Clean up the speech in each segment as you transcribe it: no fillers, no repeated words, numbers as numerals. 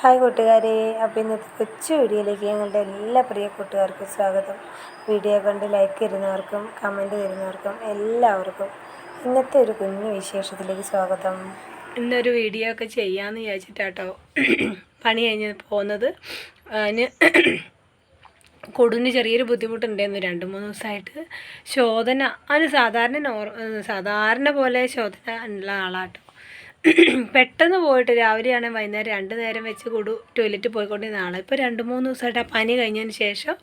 Hi കൂട്ടുകാരെ, അപ്പോൾ ഇന്നത്തെ കൊച്ചു വീഡിയോയിലേക്ക് ഞങ്ങളുടെ എല്ലാ പ്രിയ കൂട്ടുകാർക്കും സ്വാഗതം. വീഡിയോ കണ്ട് ലൈക്ക് തരുന്നവർക്കും കമൻറ്റ് തരുന്നവർക്കും എല്ലാവർക്കും ഇന്നത്തെ ഒരു കുഞ്ഞു വിശേഷത്തിലേക്ക് സ്വാഗതം. ഇന്നൊരു വീഡിയോ ഒക്കെ ചെയ്യാമെന്ന് വിചാരിച്ചിട്ടാട്ടോ പണി കഴിഞ്ഞ് പോകുന്നത്. അതിന് കൊടുന്ന് ചെറിയൊരു ബുദ്ധിമുട്ടുണ്ടായിരുന്നു 2-3 ദിവസമായിട്ട്. ശോധന അതിന് സാധാരണ പോലെ ശോധന ഉള്ള ആളാട്ടോ. പെട്ടെന്ന് പോയിട്ട് രാവിലെയാണെങ്കിൽ വൈകുന്നേരം 2 നേരം വെച്ച് ടോയ്ലറ്റ് പോയിക്കൊണ്ടിരുന്ന ആളാണ്. ഇപ്പോൾ 2-3 ദിവസമായിട്ട് ആ പനി കഴിഞ്ഞതിന് ശേഷം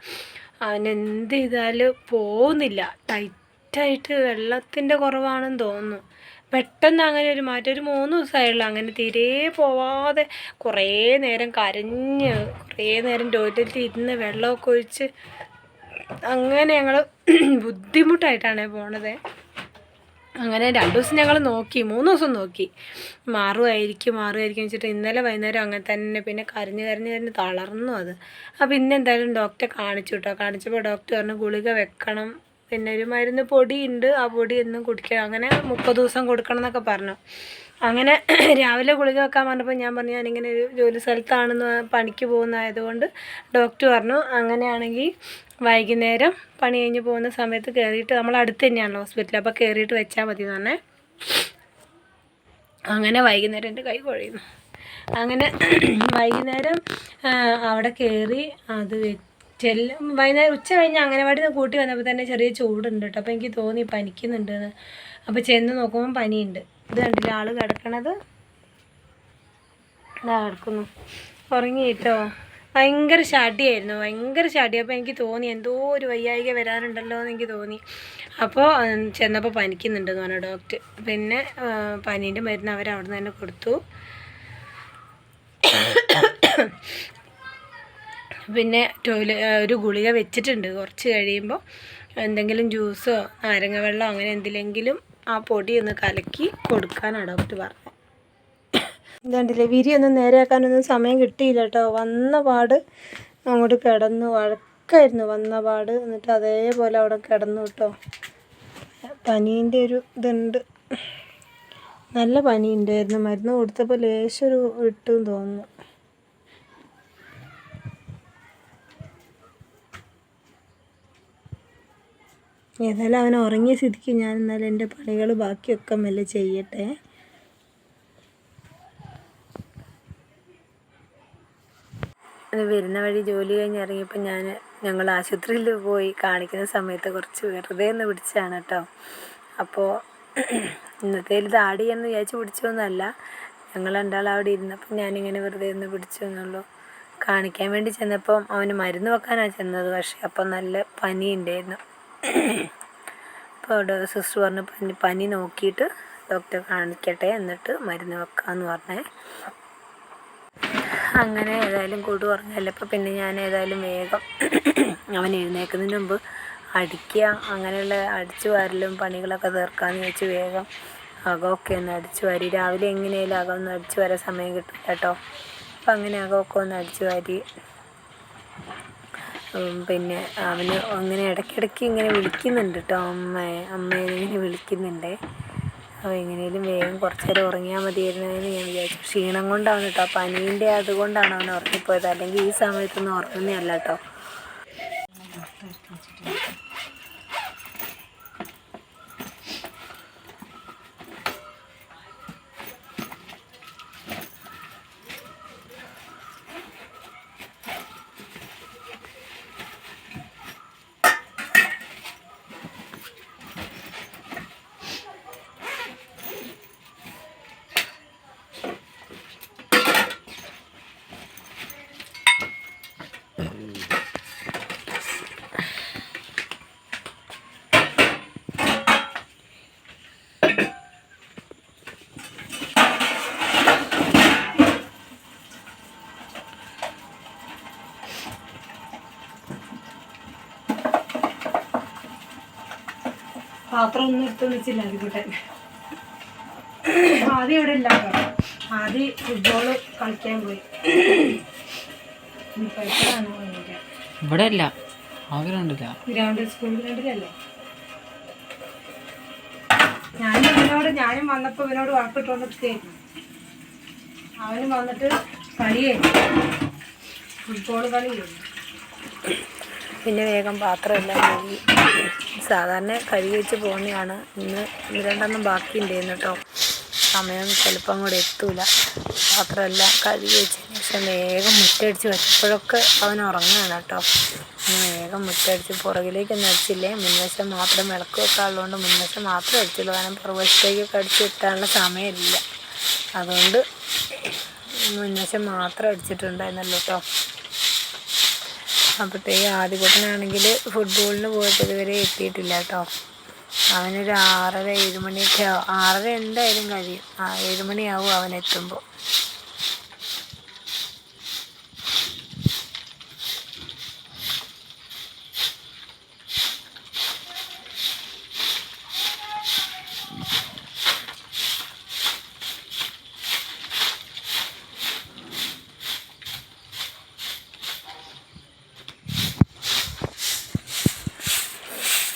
അവനെന്ത് ചെയ്താലും പോകുന്നില്ല. ടൈറ്റായിട്ട് വെള്ളത്തിൻ്റെ കുറവാണെന്ന് തോന്നുന്നു. പെട്ടെന്ന് അങ്ങനെ ഒരു മാറ്റം. ഒരു 3 ദിവസമായുള്ളൂ അങ്ങനെ തീരെ പോവാതെ കുറേ നേരം കരഞ്ഞ് കുറേ നേരം ടോയ്ലറ്റിൽ ഇരുന്ന് വെള്ളമൊക്കെ ഒഴിച്ച് അങ്ങനെ ഞങ്ങൾ ബുദ്ധിമുട്ടായിട്ടാണ് പോണത്. അങ്ങനെ 2 ദിവസം ഞങ്ങൾ നോക്കി, 3 ദിവസം നോക്കി, മാറുമായിരിക്കും വെച്ചിട്ട് ഇന്നലെ വൈകുന്നേരം അങ്ങനെ തന്നെ പിന്നെ കരഞ്ഞ് തളർന്നു അത്. അപ്പോൾ ഇന്ന് എന്തായാലും ഡോക്ടറെ കാണിച്ചു കേട്ടോ. കാണിച്ചപ്പോൾ ഡോക്ടർ പറഞ്ഞു ഗുളിക വെക്കണം, പിന്നെ ഒരു മരുന്ന് പൊടിയുണ്ട്, ആ പൊടി എന്നും കുടിക്കണം, അങ്ങനെ 30 ദിവസം കൊടുക്കണം എന്നൊക്കെ പറഞ്ഞു. അങ്ങനെ രാവിലെ ഗുളിക വെക്കാൻ പറഞ്ഞപ്പോൾ ഞാൻ പറഞ്ഞു ഞാനിങ്ങനെ ഒരു ജോലി സ്ഥലത്താണെന്ന് പണിക്ക് പോകുന്നതായതുകൊണ്ട് ഡോക്ടർ പറഞ്ഞു അങ്ങനെയാണെങ്കിൽ വൈകുന്നേരം പണി കഴിഞ്ഞ് പോകുന്ന സമയത്ത് കയറിയിട്ട്, നമ്മൾ അടുത്ത് തന്നെയാണല്ലോ ഹോസ്പിറ്റൽ, അപ്പോൾ കയറിയിട്ട് വെച്ചാൽ മതി എന്ന് പറഞ്ഞേ. അങ്ങനെ വൈകുന്നേരം എൻ്റെ കൈ കുഴയുന്നു. അങ്ങനെ വൈകുന്നേരം അവിടെ കയറി അത് വൈകുന്നേരം ഉച്ച കഴിഞ്ഞ് അംഗനവാടി നിന്ന് കൂട്ടി വന്നപ്പോൾ തന്നെ ചെറിയ ചൂടുണ്ട് കേട്ടോ. അപ്പോൾ എനിക്ക് തോന്നി പനിക്കുന്നുണ്ടെന്ന്. അപ്പോൾ ചെന്ന് നോക്കുമ്പോൾ പനിയുണ്ട്. ഇത് കണ്ടില്ല ആൾ കിടക്കണത്, ഇതാ കിടക്കുന്നു, ഉറങ്ങി കേട്ടോ. ഭയങ്കര ഷാട്ടിയായിരുന്നു, അപ്പോൾ എനിക്ക് തോന്നി എന്തോ ഒരു വയ്യായിക വരാനുണ്ടല്ലോ എന്ന് എനിക്ക് തോന്നി. അപ്പോൾ ചെന്നപ്പോൾ പനിക്കുന്നുണ്ടെന്ന് പറഞ്ഞു ഡോക്ടർ. പിന്നെ പനീൻ്റെ മരുന്ന് അവർ അവിടെ നിന്ന് തന്നെ കൊടുത്തു. പിന്നെ ഒരു ഗുളിക വെച്ചിട്ടുണ്ട്. കുറച്ച് കഴിയുമ്പോൾ എന്തെങ്കിലും ജ്യൂസോ നാരങ്ങ വെള്ളമോ അങ്ങനെ എന്തിലെങ്കിലും ആ പൊടി ഒന്ന് കലക്കി കൊടുക്കാനാണ് ഡോക്ടർ പറഞ്ഞത്. ഇതുണ്ടല്ലേ, വിരിയൊന്നും നേരെയാക്കാനൊന്നും സമയം കിട്ടിയില്ല കേട്ടോ. വന്ന പാട് അങ്ങോട്ട് കിടന്നു, വഴക്കായിരുന്നു വന്ന പാട്. എന്നിട്ട് അതേപോലെ അവിടെ കിടന്നു കേട്ടോ. പനീൻ്റെ ഒരു ഇതുണ്ട്, നല്ല പനി ഉണ്ടായിരുന്നു. മരുന്ന് കൊടുത്തപ്പോൾ ലേശൊരു വിട്ടും തോന്നുന്നു. ഏതായാലും അവൻ ഉറങ്ങിയ സ്ഥിതിക്ക് ഞാൻ എന്നാലും എൻ്റെ പണികൾ ബാക്കിയൊക്കെ മെല്ലെ ചെയ്യട്ടെ. അത് വരുന്ന വഴി ജോലി കഴിഞ്ഞ് ഇറങ്ങിയപ്പോൾ ഞങ്ങൾ ആശുപത്രിയിൽ പോയി കാണിക്കുന്ന സമയത്ത് കുറച്ച് വെറുതെ ഒന്ന് പിടിച്ചതാണ് കേട്ടോ. അപ്പോൾ ഇന്നത്തേൽ ഇത് ആഡ് ചെയ്യാമെന്ന് വിചാരിച്ച് പിടിച്ചൊന്നുമല്ല, ഞങ്ങൾ രണ്ടാളും അവിടെ ഇരുന്നപ്പോൾ ഞാനിങ്ങനെ വെറുതെ ഒന്ന് പിടിച്ചു എന്നുള്ളൂ. കാണിക്കാൻ വേണ്ടി ചെന്നപ്പം അവന് മരുന്ന് വെക്കാനാണ് ചെന്നത്. പക്ഷേ അപ്പം നല്ല പനി ഉണ്ടായിരുന്നു. അപ്പോൾ അവിടെ സിസ്റ്റർ പറഞ്ഞ് പനി നോക്കിയിട്ട് ഡോക്ടറെ കാണിക്കട്ടെ, എന്നിട്ട് മരുന്ന് വെക്കാമെന്ന് പറഞ്ഞേ. അങ്ങനെ ഏതായാലും കൊടു പറഞ്ഞല്ലോ. അപ്പോൾ പിന്നെ ഞാൻ ഏതായാലും വേഗം അവൻ എഴുന്നേൽക്കുന്നതിന് മുമ്പ് അടിക്കുക, അങ്ങനെയുള്ള അടിച്ചു വാരലും പണികളൊക്കെ തീർക്കാമെന്ന് വെച്ച് വേഗം അകമൊക്കെ ഒന്ന് അടിച്ചു വാരി. രാവിലെ എങ്ങനെയായാലും അകം ഒന്ന് അടിച്ചു വരാൻ സമയം കിട്ടും കേട്ടോ. അപ്പം അങ്ങനെ അകമൊക്കെ ഒന്ന് അടിച്ചു വാരി. പിന്നെ അവന് അങ്ങനെ ഇടയ്ക്കിടയ്ക്ക് ഇങ്ങനെ വിളിക്കുന്നുണ്ട് കേട്ടോ, അമ്മയെ ഇങ്ങനെ വിളിക്കുന്നുണ്ട്. അപ്പോൾ എങ്ങനെയും വേഗം കുറച്ച് നേരം ഉറങ്ങിയാൽ മതിയായിരുന്നതെന്ന് ഞാൻ വിചാരിച്ചു. ക്ഷീണം കൊണ്ടാണ് കേട്ടോ, പനീൻ്റെ അതുകൊണ്ടാണ് അവൻ ഉറങ്ങിപ്പോയത്. അല്ലെങ്കിൽ ഈ സമയത്തൊന്നും ഉറങ്ങുന്നതല്ല കേട്ടോ. പാത്രം ഒന്നും എടുത്തെന്ന് വെച്ചില്ല അതിക്കൂട്ടെ. ആദ്യം ഇവിടെ ഇല്ല കേട്ടോ, ആദ്യം ഫുട്ബോൾ കളിക്കാൻ പോയി. ഇവിടെ ഇല്ല, ഗ്രൗണ്ട് സ്കൂൾ ഗ്രൗണ്ടിലല്ലേ. ഞാനും വന്നപ്പോൾ ഇവനോട് വഴക്കിട്ടുകൊണ്ടിരിക്കുകയായിരുന്നു. അവനും വന്നിട്ട് കളിയേ ഫുട്ബോൾ കളിയേ. പിന്നെ വേഗം പാത്രമെല്ലാം കഴുകി സാധാരണ കഴുകി വെച്ച് പോകുന്നതാണ്. ഇന്ന് 2 ബാക്കിയുണ്ടായിരുന്നു കേട്ടോ. സമയം ചിലപ്പം കൂടെ എത്തൂല. പാത്രമെല്ലാം കഴുകി വെച്ചതിന് ശേഷം വേഗം മുറ്റടിച്ച് വെച്ചപ്പോഴൊക്കെ അവൻ ഉറങ്ങുകയാണ് കേട്ടോ. പിന്നെ വേഗം മുറ്റടിച്ച് പുറകിലേക്കൊന്നും അടിച്ചില്ലേ. മുൻവശം മാത്രം വിളക്ക് വെക്കാനുള്ളതുകൊണ്ട് മുൻവശം മാത്രമേ അടിച്ചുള്ളൂ. കാരണം പുറവശത്തേക്കൊക്കെ അടിച്ച് വെക്കാനുള്ള സമയമില്ല. അതുകൊണ്ട് മുൻവശം മാത്രം അടിച്ചിട്ടുണ്ടായിരുന്നല്ലോ കേട്ടോ. അപ്പോഴത്തേക്ക് ആദ്യകുട്ടനാണെങ്കിൽ ഫുട്ബോളിന് പോയിട്ട് ഇതുവരെ എത്തിയിട്ടില്ല കേട്ടോ. അവനൊരു 6:30 7 മണിയൊക്കെ ആവും. 6:30 എന്തായാലും കഴിയും. 7 മണിയാവും അവനെത്തുമ്പോൾ.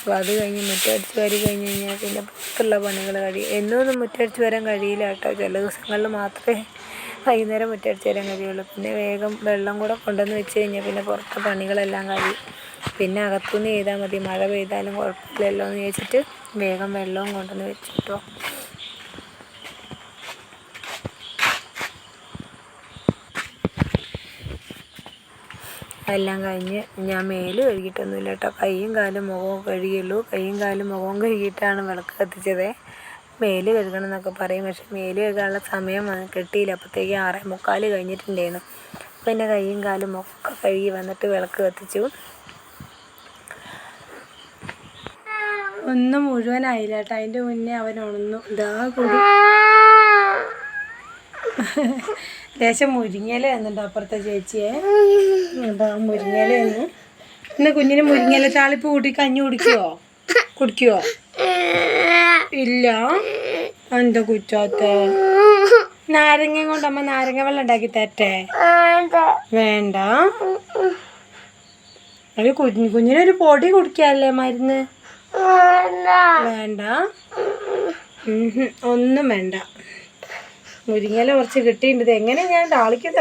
അപ്പോൾ അത് കഴിഞ്ഞ് മുറ്റടിച്ച് വാരി കഴിഞ്ഞ് കഴിഞ്ഞാൽ പിന്നെ പുറത്തുള്ള പണികൾ കഴിയും. എന്നൊന്നും മുറ്റടിച്ച് വരാൻ കഴിയില്ല കേട്ടോ. ചില ദിവസങ്ങളിൽ മാത്രമേ വൈകുന്നേരം മുറ്റടിച്ച് വരാൻ കഴിയുള്ളൂ. പിന്നെ വേഗം വെള്ളം കൂടെ കൊണ്ടുവന്ന് വെച്ച് കഴിഞ്ഞാൽ പിന്നെ പുറത്തെ പണികളെല്ലാം കഴിയും. പിന്നെ അകത്തുനിന്ന് ചെയ്താൽ മതി. മഴ പെയ്താലും കുഴപ്പമില്ലല്ലോ എന്ന് ചോദിച്ചിട്ട് വേഗം വെള്ളവും കൊണ്ടുവന്ന് വെച്ചു കേട്ടോ. എല്ലാം കഴിഞ്ഞ് ഞാൻ മേല് കഴുകിയിട്ടൊന്നുമില്ല കേട്ടോ. കൈയും കാലും മുഖവും കഴുകിയുള്ളൂ. കൈയും കാലും മുഖവും കഴുകിയിട്ടാണ് വിളക്ക് കത്തിച്ചത്. മേല് കഴുകണം എന്നൊക്കെ പറയും. പക്ഷെ മേല് കഴുകാനുള്ള സമയം കിട്ടിയില്ല. അപ്പോഴത്തേക്ക് 6:45 കഴിഞ്ഞിട്ടുണ്ടായിരുന്നു. പിന്നെ കൈയും കാലും ഒക്കെ കഴുകി വന്നിട്ട് വിളക്ക് കത്തിച്ചു. ഒന്നും മുഴുവനായില്ല കേട്ടോ. അതിൻ്റെ മുന്നേ അവൻ ഉണർന്നു. ഇതാ കൂടി ലേശം മുരിങ്ങയില എന്നുണ്ട് അപ്പുറത്തെ ചേച്ചിയെ. അതാ മുരിങ്ങയില എന്ന്. ഇന്ന് കുഞ്ഞിന് മുരിങ്ങയില താളിപ്പ് കൂട്ടി കഞ്ഞി കുടിക്കുവോ? ഇല്ല. എന്താ കുറ്റാത്ത? നാരങ്ങ കൊണ്ട് അമ്മ നാരങ്ങ വെള്ളം ഉണ്ടാക്കി തരട്ടെ? വേണ്ട. ഒരു കുഞ്ഞിനൊരു പൊടി കുടിക്കാല്ലേ മരുന്ന്? വേണ്ട. ഒന്നും വേണ്ട. മുരിങ്ങയില കുറച്ച് കിട്ടിയിട്ടുണ്ട്. എങ്ങനെ ഞാൻ താളിക്കണം.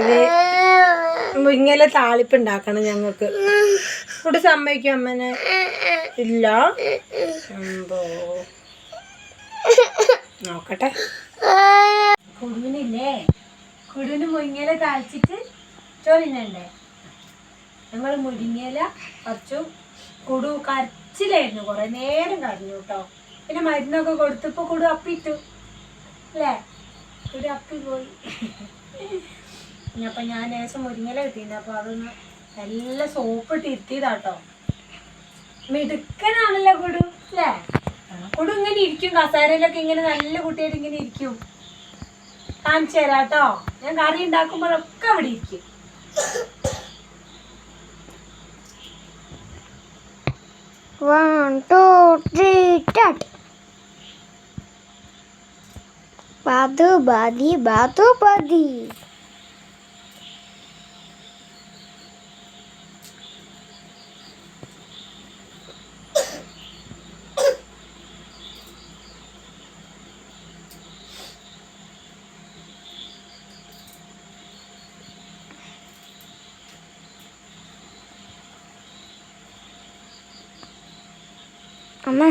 ഇത് മുരിങ്ങയില താളിപ്പ് ഉണ്ടാക്കണം ഞങ്ങൾക്ക്. ഇവിടെ സമ്മതിക്കും അമ്മനെ? ഇല്ല. നോക്കട്ടെ. കുടുവിനില്ലേ, കുടുവിന് മുരിങ്ങയില താളിച്ചിട്ട് ചോറിനണ്ടേ. ഞങ്ങൾ മുരിങ്ങയില പറിച്ചു. കുടു കരച്ചിലായിരുന്നു. കുറേ നേരം കരഞ്ഞു കേട്ടോ. പിന്നെ മരുന്നൊക്കെ കൊടുത്തപ്പോൾ കുടു അപ്പിട്ടു അല്ലേ? കുടു അപ്പി പോയി. അപ്പം ഞാൻ ലേശം മുരിങ്ങയില കിട്ടിയിരുന്നു. അപ്പോൾ അതൊന്ന് നല്ല സോപ്പിട്ട് ഇരുത്തിയതാട്ടോ. മിടുക്കനാണല്ലോ കുടു അല്ലേ? കുടു ഇങ്ങനെ ഇരിക്കും. കസേരയിലൊക്കെ ഇങ്ങനെ നല്ല കുട്ടിയായിട്ട് ഇങ്ങനെ ഇരിക്കും. കാണിച്ചു തരാം കേട്ടോ. ഞാൻ കറി ഉണ്ടാക്കുമ്പോഴൊക്കെ അവിടെ ഇരിക്കും. One, two, three, start. Badu badi, badu badi. അമ്മ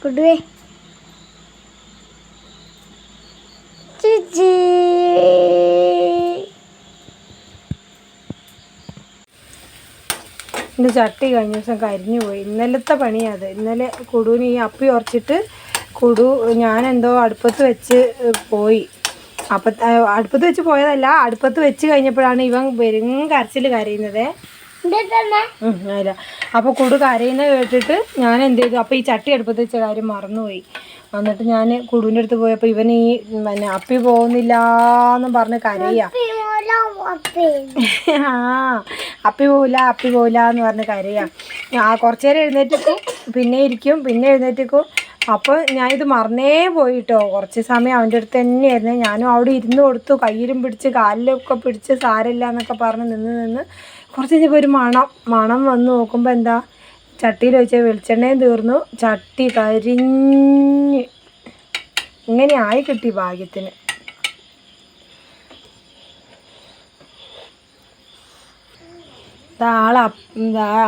കുടുവേ ചേച്ചി. എൻ്റെ ചട്ടി കഴിഞ്ഞ ദിവസം കരിഞ്ഞു പോയി. ഇന്നലത്തെ പണിയത്. ഇന്നലെ കുടുവിന് ഈ അപ്പി ഉറച്ചിട്ട് കുടു ഞാനെന്തോ അടുപ്പത്ത് വെച്ച് പോയി. അടുപ്പത്ത് വെച്ച് പോയതല്ല, അടുപ്പത്ത് വെച്ച് കഴിഞ്ഞപ്പോഴാണ് ഇവൻ വെറും കരച്ചിൽ കരയുന്നത്. അല്ല, അപ്പോൾ കുടു കരയുന്ന കേട്ടിട്ട് ഞാൻ എന്ത് ചെയ്തു, അപ്പോൾ ഈ ചട്ടി അടുപ്പത്ത് വെച്ച കാര്യം മറന്നുപോയി. എന്നിട്ട് ഞാൻ കുടുവിൻ്റെ അടുത്ത് പോയപ്പോൾ ഇവൻ ഈ പിന്നെ അപ്പി പോകുന്നില്ല എന്നും പറഞ്ഞ് കരയുക. അപ്പി പോവില്ല എന്ന് പറഞ്ഞ് കരയുക. കുറച്ചു നേരം എഴുന്നേറ്റിക്കും, പിന്നെ ഇരിക്കും, പിന്നെ എഴുന്നേറ്റിക്കും. അപ്പോൾ ഞാൻ ഇത് മറന്നേ പോയിട്ടോ. കുറച്ച് സമയം അവൻ്റെ അടുത്ത് തന്നെയായിരുന്നു. ഞാനും അവിടെ ഇരുന്ന് കൊടുത്തു, കയ്യിലും പിടിച്ച് കാലിലൊക്കെ പിടിച്ച് സാരമില്ല എന്നൊക്കെ പറഞ്ഞ് നിന്ന് കുറച്ച് കഴിഞ്ഞപ്പോൾ ഒരു മണം വന്ന് നോക്കുമ്പോൾ എന്താ, ചട്ടിയിൽ ഒഴിച്ച വെളിച്ചെണ്ണയും തീർന്നു, ചട്ടി കരിഞ്ഞ് ഇങ്ങനെ ആയി കിട്ടി ഭാഗ്യത്തിന്.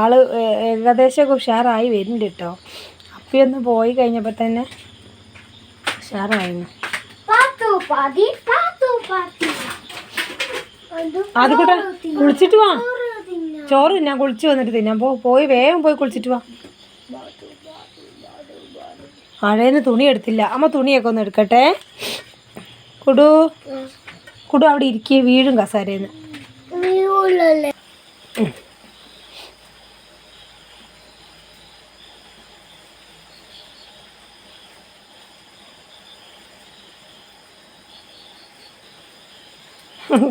ആള് ഏകദേശമൊക്കെ ഉഷാറായി വരുന്നുണ്ട് കേട്ടോ. അപ്പിയൊന്ന് പോയി കഴിഞ്ഞപ്പോൾ തന്നെ ഉഷാറായിരുന്നു. അത് കൂടെ കുളിച്ചിട്ട് വാ, ചോറ് തിന്നാൻ കുളിച്ച് വന്നിട്ട് തിന്നാൻ പോയി വേഗം പോയി കുളിച്ചിട്ട് വാ. മഴേന്ന് തുണി എടുത്തില്ല. അമ്മ തുണിയൊക്കെ ഒന്ന് എടുക്കട്ടെ. കുടു കുടു അവിടെ ഇരിക്കുക, വീഴും കസാരേന്ന്.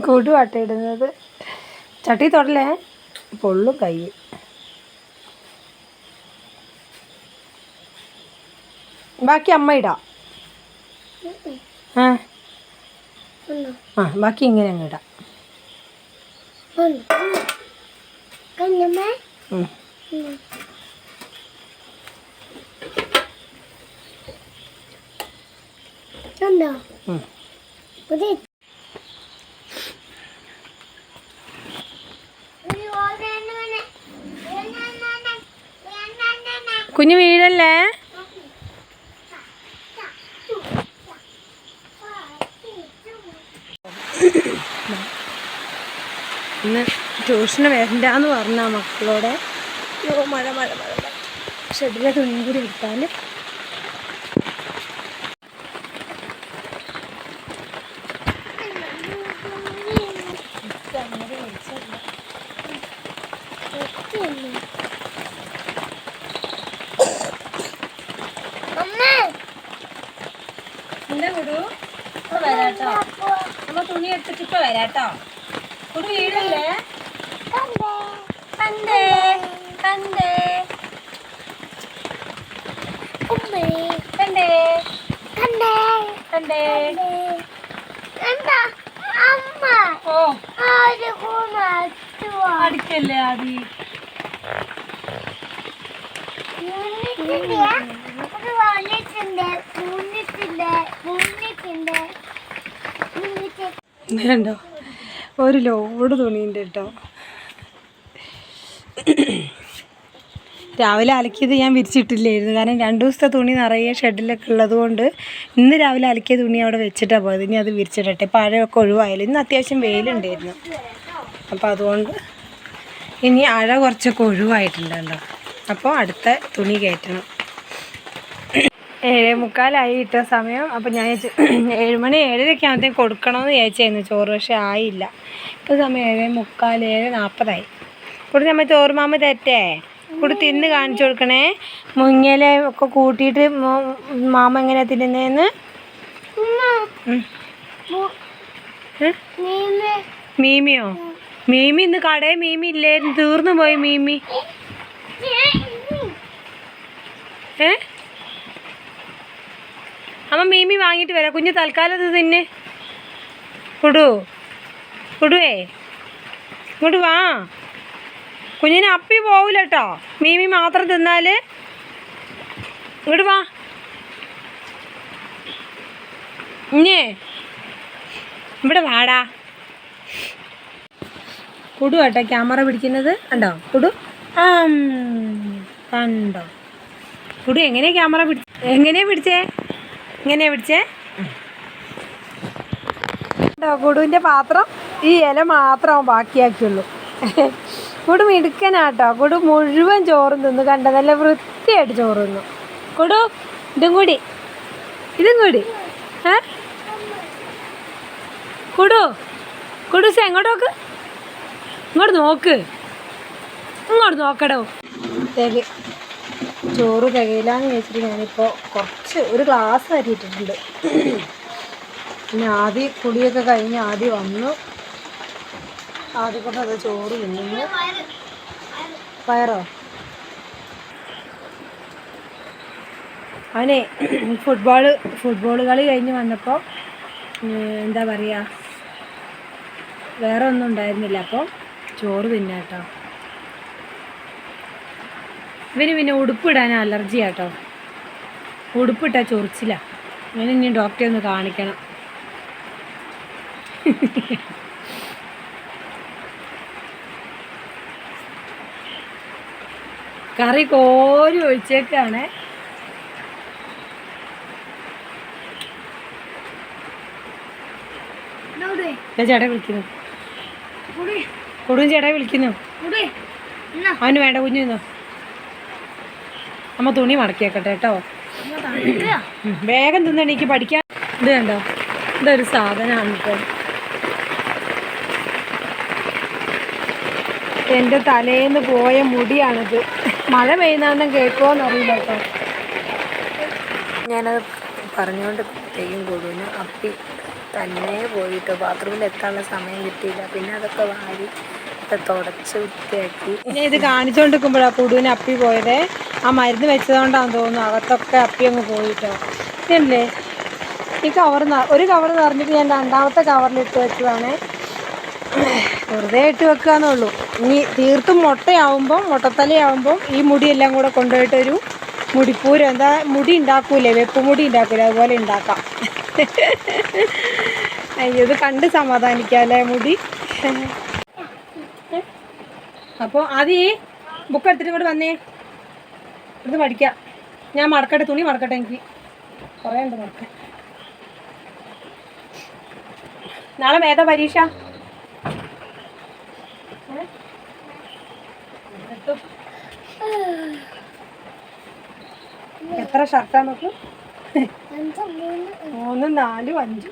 കുടു ആട്ടയിടുന്നത്. ചട്ടി തൊടലേ, പൊള്ളും കൈ. ബാക്കി അമ്മ ഇടാം. ആ ബാക്കി ഇങ്ങനെ അങ്ങ് ഇടാം. കുഞ്ഞു വീഴല്ലേ. ഇന്ന് ട്യൂഷന് വരണ്ടാന്ന് പറഞ്ഞാൽ മക്കളോടെ. മഴ മഴ മഴ ഷെഡിലെ തുണിയും കൂടി എടുത്താൽ എന്താ കുടു വരാട്ടോ. അമ്മ തുണി എടുത്തിട്ട് ഇപ്പൊ വരാട്ടോ. കുടു വീഴല്ലേ. കണ്ടേ കണ്ടേ കണ്ടേ കണ്ടേ ഓ അടിക്കല്ലേ ആദി. വേണ്ടോ, ഒരു ലോഡ് തുണിയുണ്ട് കേട്ടോ. രാവിലെ അലക്കിയത് ഞാൻ വിരിച്ചിട്ടില്ലായിരുന്നു, കാരണം 2 ദിവസത്തെ തുണി നിറയെ ഷെഡിലൊക്കെ ഉള്ളത് കൊണ്ട് ഇന്ന് രാവിലെ അലക്കിയ തുണി അവിടെ വെച്ചിട്ടാണ് പോയത്. ഇനി അത് വിരിച്ചിട്ടെ, പഴമൊക്കെ ഒഴിവായാലും. ഇന്ന് അത്യാവശ്യം വെയിലുണ്ടായിരുന്നു, അപ്പോൾ അതുകൊണ്ട് ഇനി അഴ കുറച്ചൊക്കെ ഒഴിവായിട്ടുണ്ടല്ലോ. അപ്പോൾ അടുത്ത തുണി കയറ്റണം. 7:45 ഇട്ട സമയം. അപ്പോൾ ഞാൻ 7 മണി 7:30 ആകുമ്പോഴത്തേക്ക് കൊടുക്കണമെന്ന് വിചാരിച്ചായിരുന്നു ചോറ്, പക്ഷേ ആയില്ല. ഇപ്പോൾ സമയം 7:45 7:40 കൂടെ നമ്മൾ ചോറ് മാമ തെറ്റേ കൂടെ തിന്ന് കാണിച്ചു കൊടുക്കണേ. മുങ്ങയില ഒക്കെ കൂട്ടിയിട്ട് മാമ എങ്ങനെയാണ് തിന്നുന്നതെന്ന്. മീമിയോ? മീമി ഇന്ന് കടയിൽ മീമി ഇല്ലായിരുന്നു, തീർന്നു പോയി മീമി. അമ്മ മീമി വാങ്ങിയിട്ട് വരാം. കുഞ്ഞ് തൽക്കാലം ഇത് തിന്ന്. കുടുവേ ഇങ്ങോട്ട് വാ. കുഞ്ഞിന് അപ്പി പോവില്ല കേട്ടോ, മീമി മാത്രം തിന്നാൽ. ഇങ്ങോട്ട് വാ. ഇഞ്ഞേ ഇവിടെ വാടാ. കുടു കേട്ടോ ക്യാമറ പിടിക്കുന്നത് കണ്ടോ. കുടു കണ്ടോ. കുടു എങ്ങനെയാ ക്യാമറ എങ്ങനെയാ പിടിച്ചേ കേട്ടോ. കുടുവിൻ്റെ പാത്രം ഈ ഇല മാത്രം ബാക്കിയാക്കിയുള്ളൂ. കുടു മിടുക്കനാട്ടോ. കുടു മുഴുവൻ ചോറും തിന്നു കണ്ട, നല്ല വൃത്തിയായിട്ട് ചോറ് തിന്നു. കുടു ഇതും കൂടി കുടുസ് എങ്ങോട്ട് നോക്ക്. ഇങ്ങോട്ട് നോക്കടോ. ചോറ് തികയില്ലാന്ന് ചോദിച്ചിട്ട് ഞാനിപ്പോൾ ഒരു ഗ്ലാസ് അരിയിട്ടിട്ടുണ്ട്. പിന്നെ ആദ്യം കുടിയൊക്കെ കഴിഞ്ഞ് ആദ്യം വന്നു. ആദ്യം കൊണ്ട് അത് ചോറ് തിന്നു. പയറോ? അവനെ ഫുട്ബോൾ കളി കഴിഞ്ഞ് വന്നപ്പോൾ എന്താ പറയുക, വേറെ ഒന്നും ഉണ്ടായിരുന്നില്ല. അപ്പോൾ ചോറ് തിന്നാട്ടോ. ഇവന് പിന്നെ ഉടുപ്പിടാൻ അലർജി ആട്ടോ. ഉടുപ്പിട്ടാൽ ചൊറിച്ചില്ല. ഇവന് ഇനി ഡോക്ടറെ ഒന്ന് കാണിക്കണം. കറി കോരി ഒഴിച്ചേക്കാണ്. ചേട്ടാ വിളിക്കുന്നു. കൊടും ചേട്ടാ വിളിക്കുന്നു. അവന് വേണ്ട, കുഞ്ഞു നിന്നോ. അമ്മ തുണി മടക്കിയേക്കട്ടെ കേട്ടോ. വേഗം തിന്നണ എനിക്ക് പഠിക്കാൻ. ഇത് കണ്ടോ, ഇതൊരു സാധനമാണ് ഇപ്പോൾ. എൻ്റെ തലേന്ന് പോയ മുടിയാണിത്. മഴ പെയ്യുന്നതും കേൾക്കുമോയെന്നറിയില്ല കേട്ടോ. ഞാനത് പറഞ്ഞുകൊണ്ട് തെയ്യം കൂടുന്നു. അപ്പി തന്നെ പോയിട്ടോ. ബാത്റൂമിൽ എത്താനുള്ള സമയം കിട്ടിയില്ല. പിന്നെ അതൊക്കെ വാരി തുടച്ച് വൃത്തിയാക്കി. ഞാൻ ഇത് കാണിച്ചുകൊണ്ടിരിക്കുമ്പോഴാണ് കുടുവിന് അപ്പി പോയത്. ആ മരുന്ന് വെച്ചതുകൊണ്ടാണെന്ന് തോന്നുന്നു അകത്തൊക്കെ അപ്പി അങ്ങ് പോയിട്ടോ. ഇതല്ലേ ഈ ഒരു കവർ നിറഞ്ഞിട്ട് ഞാൻ രണ്ടാമത്തെ കവറിലിട്ട് വെച്ചതാണ്. വെറുതെ ഇട്ട് വെക്കാന്നുള്ളൂ. ഇനി തീർത്തും മുട്ടത്തലയാവുമ്പം ഈ മുടിയെല്ലാം കൂടെ കൊണ്ടുപോയിട്ടൊരു മുടിപ്പൂരം, എന്താ മുടി ഉണ്ടാക്കൂലേ, വെപ്പ് മുടി ഉണ്ടാക്കൂലേ, അതുപോലെ ഉണ്ടാക്കാം. അയ്യോ, ഇത് കണ്ട് സമാധാനിക്കാല്ലേ മുടി. അപ്പോൾ ആദ്യം ഈ ബുക്ക് എടുത്തിട്ട് ഇങ്ങോട്ട് വന്നേ, ഇത് പഠിക്കാം. ഞാൻ മടക്കട്ടെ, തുണി മടക്കട്ടെ, എനിക്ക് കുറേ ഉണ്ട് മടക്കാൻ. നാളെ ഏതാ പരീക്ഷ? എത്ര ഷർട്ടാ നോക്ക്? 3, 4, 5.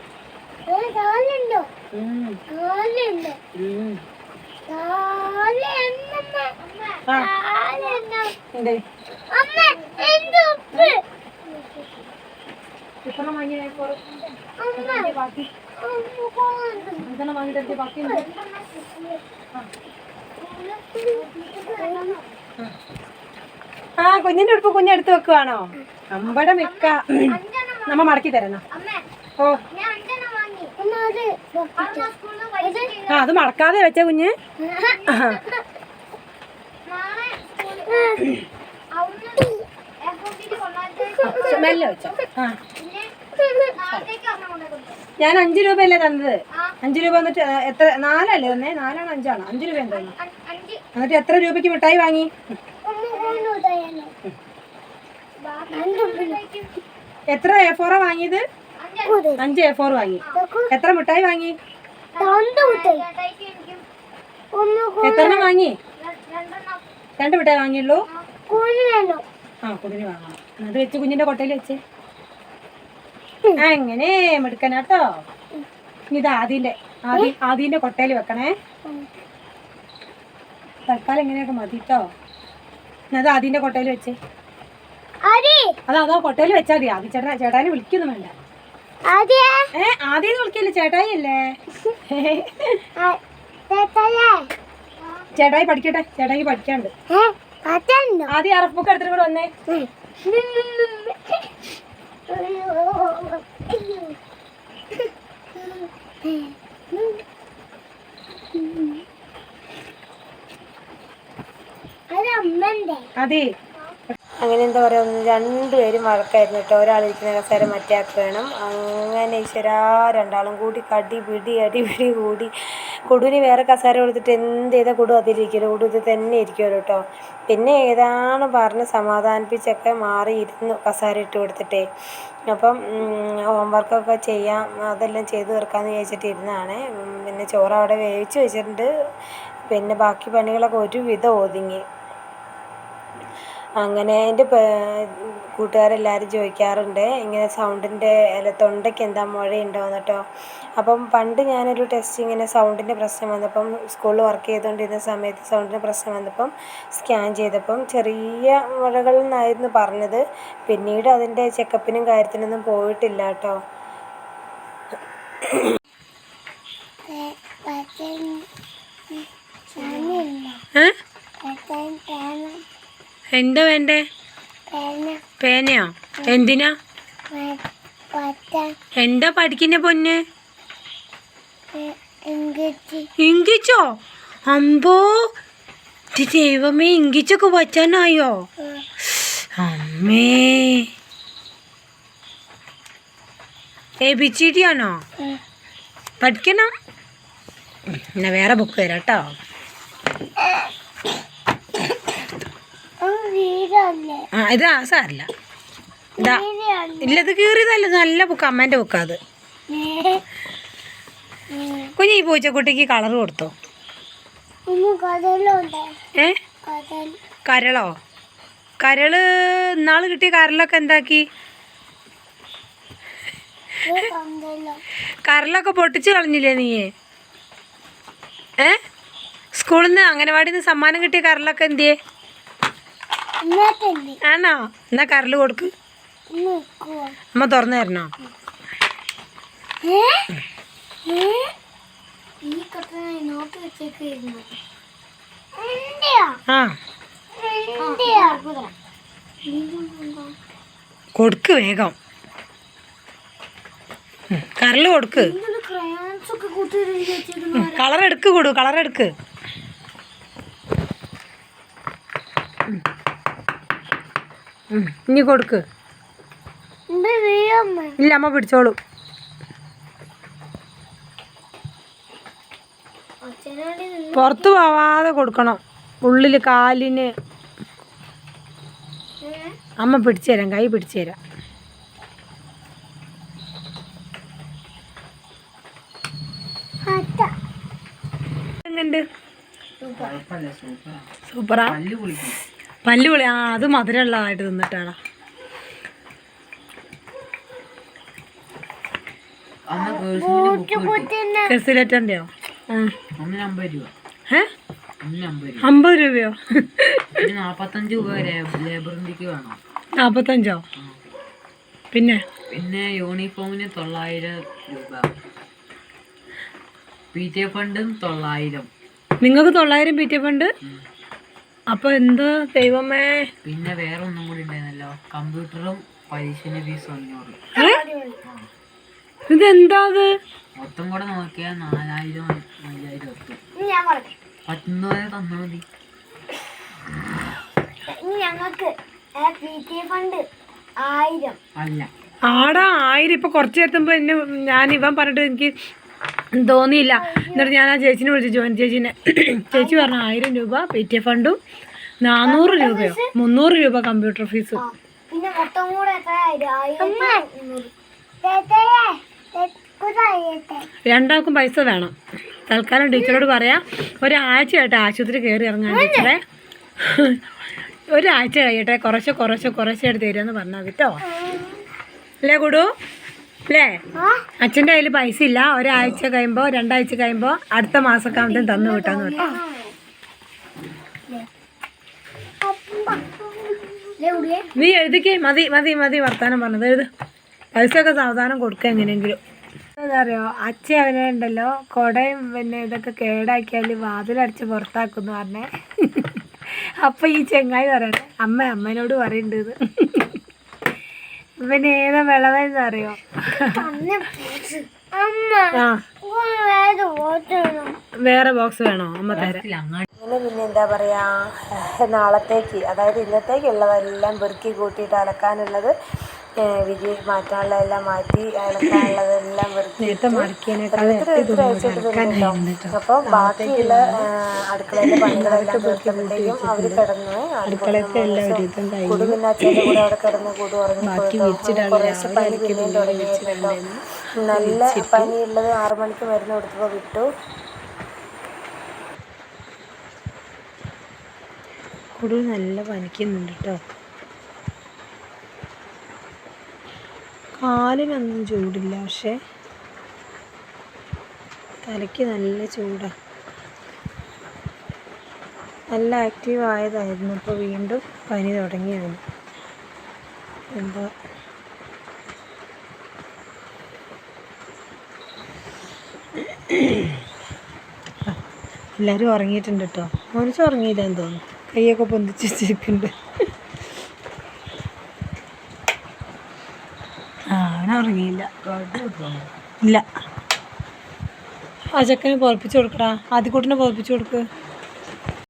ആ കുഞ്ഞിന്റെ ഉടുപ്പ് കുഞ്ഞെടുത്ത് വെക്കുവാണോ? അമ്പടെ മിക്ക നമ്മ മടക്കി തരണം. ഓ ആ, അത് മടക്കാതെ വെച്ച കുഞ്ഞ്. മെല്ലെ വെച്ചോ. ആ, ഞാൻ 5 രൂപയല്ലേ തന്നത്? 5 രൂപ എന്നിട്ട് എത്ര? 4 അല്ലേ തന്നെ? 4 ആണോ 5 ആണോ? 5 രൂപ എന്തോന്നു. എന്നിട്ട് എത്ര രൂപയ്ക്ക് മിഠായി വാങ്ങി? എത്ര A4 വാങ്ങിയത്? 5 A4 വാങ്ങി. എത്ര മിഠായി വാങ്ങി? 2 വാങ്ങി? 2 മിഠായി വാങ്ങിയുള്ളൂ. ആ, കുഞ്ഞിന് വാങ്ങണം. അത് വെച്ച് കുഞ്ഞിന്റെ കൊട്ടയിൽ വെച്ച്. അങ്ങനെ മെടുക്കനാട്ടോ. ഇത് ആദ്യന്റെ കൊട്ടയിൽ വെക്കണേ. തൽക്കാലം എങ്ങനെയൊക്കെ മതി കേട്ടോ. അത് ആദ്യന്റെ കൊട്ടയിൽ വെച്ച്. അതാ കൊട്ടയിൽ വെച്ചാൽ മതി. ആദ്യം ചേട്ടായി വിളിക്കൊന്നും വേണ്ട. ആദ്യം വിളിക്കല്ലേ, ചേട്ടായി അല്ലേ. ചേട്ടായി പഠിക്കട്ടെ, ചേട്ടായി പഠിക്കാണ്ട്. ആദ്യം അറഫ് ബുക്ക് എടുത്തിട്ട് കൂടെ വന്നേ. അതെ, അങ്ങനെ എന്താ പറയുക, 2 പേരും വഴക്കായിരുന്നു കേട്ടോ. ഒരാളിരിക്കുന്ന കസേര മറ്റേ ആൾക്ക് വേണം. അങ്ങനെ ഈശ്വരാ, 2 ആളും കൂടി അടിപിടി കൂടി. കൊടുവിന് വേറെ കസേര കൊടുത്തിട്ട് എന്ത് ചെയ്താൽ കൊടു അതിലിരിക്കുമല്ലോ, കൊടു ഇത് തന്നെ ഇരിക്കുമല്ലോ കേട്ടോ. പിന്നെ ഏതാണ് പറഞ്ഞ് സമാധാനിപ്പിച്ചൊക്കെ മാറിയിരുന്നു കസേര ഇട്ട് കൊടുത്തിട്ടേ. അപ്പം ഹോംവർക്കൊക്കെ ചെയ്യാം, അതെല്ലാം ചെയ്ത് തീർക്കാമെന്ന് വിചാരിച്ചിട്ട് ഇരുന്നതാണ്. പിന്നെ ചോറ് അവിടെ വേവിച്ച് വെച്ചിട്ടുണ്ട്. പിന്നെ ബാക്കി പണികളൊക്കെ ഒരുവിധം ഒതുങ്ങി. അങ്ങനെ എൻ്റെ കൂട്ടുകാരെല്ലാവരും ചോദിക്കാറുണ്ട് ഇങ്ങനെ സൗണ്ടിൻ്റെ തൊണ്ടയ്ക്ക് എന്താ മുഴയുണ്ടോയെന്ന് കേട്ടോ. അപ്പം പണ്ട് ഞാനൊരു ടെസ്റ്റ് ഇങ്ങനെ സൗണ്ടിൻ്റെ പ്രശ്നം വന്നപ്പം സ്കൂളിൽ വർക്ക് ചെയ്തുകൊണ്ടിരുന്ന സമയത്ത് സൗണ്ടിൻ്റെ പ്രശ്നം വന്നപ്പം സ്കാൻ ചെയ്തപ്പം ചെറിയ മുഴകളിൽ നിന്നായിരുന്നു പറഞ്ഞത്. പിന്നീട് അതിൻ്റെ ചെക്കപ്പിനും കാര്യത്തിനൊന്നും പോയിട്ടില്ല കേട്ടോ. എന്താ വേണ്ടേ? പേനയോ? എന്തിനാ? എന്താ പഠിക്കുന്ന പൊന്ന്? ഇംഗ്ലീഷോ? അമ്പോ, ദൈവമേ ഇംഗ്ലീഷൊക്കെ വച്ചാനായോ? അമ്മേ ABCD ആണോ? പഠിക്കണം. എന്നാ വേറെ ബുക്ക് തരാം കേട്ടോ. ഇതാ സാറില്ല. ഇതാ ഇല്ല, ഇത് കീറിയതല്ല, നല്ല ബുക്ക്, അമ്മേൻ്റെ ബുക്കാ അത്. കുഞ്ഞി ഈ പൂച്ചക്കുട്ടിക്ക് കളർ കൊടുത്തോ? കരളോ? കരള് ഇന്നാള് കിട്ടിയ കരളൊക്കെ എന്താക്കി? കരളൊക്കെ പൊട്ടിച്ച് കളഞ്ഞില്ലേ നീ? സ്കൂളിൽ നിന്ന് അംഗനവാടിയിൽ നിന്ന് സമ്മാനം കിട്ടിയ കരളൊക്കെ എന്തിയേ? ആണോ? എന്നാ കരള് കൊടുക്ക്. അമ്മ തുറന്നു തരണോ? ആ കൊടുക്ക് വേഗം. കരള് കൊടുക്ക്. കളറെടുക്ക് കൊടു, കളറെടുക്ക്. ഇനി കൊടുക്ക്. ഇല്ല, അമ്മ പിടിച്ചോളൂ. പുറത്ത് പോവാതെ കൊടുക്കണം. ഉള്ളിൽ കാലിന് അമ്മ പിടിച്ചു തരാം, കൈ പിടിച്ചു തരാം. എങ്ങനുണ്ട്? സൂപ്പറാ. പല്ല് പൊളി. ആ അത് മധുരമുള്ളതായിട്ട് തിന്നിട്ടാണ്. കെസിലേറ്ററിൻ്റെയോ? 50 രൂപയോ? 45 രൂപ ലേബറിൻ്റെക്ക് വേണം. 45? പിന്നെ യൂണിഫോമിന് 900 രൂപ. PT ഫണ്ടും 900. നിങ്ങൾക്ക് 900 PT ഫണ്ട്? അപ്പൊ എന്ത് ദൈവമേ. പിന്നെ വേറെ ഒന്നും കൂടി ഉണ്ടായിരുന്നല്ലോ, കമ്പ്യൂട്ടറും പരീക്ഷന്റെ ഫീസ് 500. ഇതെന്താ? അത് മൊത്തം കൂടെ നോക്കിയാൽ 4000 5000 എത്തും. പറ്റുന്നവരെ തന്നാ മതി. ഞങ്ങൾക്ക് ഫണ്ട് 1000 അല്ല ആടാ 1000. ഇപ്പൊ കുറച്ച് ചേർത്തുമ്പോ എന്നെ ഞാൻ ഇവൻ പറഞ്ഞിട്ട് എനിക്ക് തോന്നിയില്ല. എന്നിട്ട് ഞാൻ ആ ചേച്ചിനെ വിളിച്ചു, ജോയിൻ ചേച്ചിനെ. ചേച്ചി പറഞ്ഞു 1000 രൂപ PT ഫണ്ടും 400 രൂപയോ 300 രൂപ കമ്പ്യൂട്ടർ ഫീസും. പിന്നെ മൊത്തം കൂടെ രണ്ടാൾക്കും പൈസ വേണം. തൽക്കാലം ടീച്ചറോട് പറയാം, ഒരാഴ്ചയായിട്ട് ആശുപത്രി കയറി ഇറങ്ങാൻ ടീച്ചറെ. ഒരാഴ്ച കഴിയട്ടെ, കുറച്ച് എടുത്ത് തരുമെന്ന് പറഞ്ഞാൽ കേട്ടോ. അല്ലേ കുടു? അല്ലേ? അച്ഛൻ്റെ കയ്യിൽ പൈസ ഇല്ല, ഒരാഴ്ച കഴിയുമ്പോൾ 2 ആഴ്ച കഴിയുമ്പോൾ അടുത്ത മാസമൊക്കെ ആകുമ്പോഴത്തേക്കും തന്നു വിട്ടാന്ന് പറഞ്ഞു. നീ എഴുതിക്കേ. മതി വർത്താനം പറഞ്ഞത്. എഴുത്. പൈസ ഒക്കെ സാവധാനം കൊടുക്കുക എങ്ങനെയെങ്കിലും. എന്താ അറിയോ, അച്ഛൻ അവനെ ഉണ്ടല്ലോ കുടയും പിന്നെ ഇതൊക്കെ കേടാക്കിയാൽ വാതിലടിച്ച് പുറത്താക്കുമെന്ന് പറഞ്ഞേ. അപ്പം ഈ ചെങ്ങായി പറയണേ, അമ്മേനോട് പറയുന്നുണ്ട്. പിന്നെ ഏതാ വിളവെന്ന് അറിയോ? വേറെ ബോക്സ് വേണോ? അമ്മ തരാം. അങ്ങനെ പിന്നെ എന്താ പറയാ, നാളത്തേക്ക് അതായത് ഇന്നത്തേക്കുള്ളതെല്ലാം പെറുക്കി കൂട്ടിയിട്ട് അലക്കാനുള്ളത് വിധി മാറ്റാനുള്ളതെല്ലാം മാറ്റി, അലക്കാനുള്ളതെല്ലാം അപ്പോൾ ബാക്കിയുള്ള അടുക്കളയിലെ പണികളെല്ലാം തീർക്കുമ്പോഴത്തേക്കും അവർ കിടന്ന് കുടു പിന്നെ അച്ഛൻ്റെ കൂടെ അവിടെ കിടന്ന് കുടു ഉറങ്ങിപ്പോയിട്ട് കുറേശ്ശെ പനി പിന്നെയും തുടങ്ങിയിട്ടുണ്ടോ. നല്ല പനിയുള്ളത് 6 മണിക്ക് മരുന്ന് കൊടുത്തപ്പോൾ വിട്ടു. കുടു നല്ല പനിക്കുന്നുണ്ട് കേട്ടോ. കാലിനൊന്നും ചൂടില്ല, പക്ഷേ തലയ്ക്ക് നല്ല ചൂടാണ്. നല്ല ആക്റ്റീവ് ആയതായിരുന്നു, ഇപ്പോൾ വീണ്ടും പനി തുടങ്ങിയാണ്. എന്താ എല്ലാവരും ഉറങ്ങിയിട്ടുണ്ട് കേട്ടോ. മോനിച്ച് ഉറങ്ങിയില്ലെന്ന് തോന്നുന്നു, കൈയൊക്കെ പൊന്തിച്ച് വെച്ചിരിക്കുന്നുണ്ട്. അവനുറങ്ങിയില്ല. ഇല്ല, ആ ചെക്കനെ പൊറപ്പിച്ച് കൊടുക്കടാ, ആദ്യക്കൂട്ടിനെ പൊറപ്പിച്ച് കൊടുക്ക്.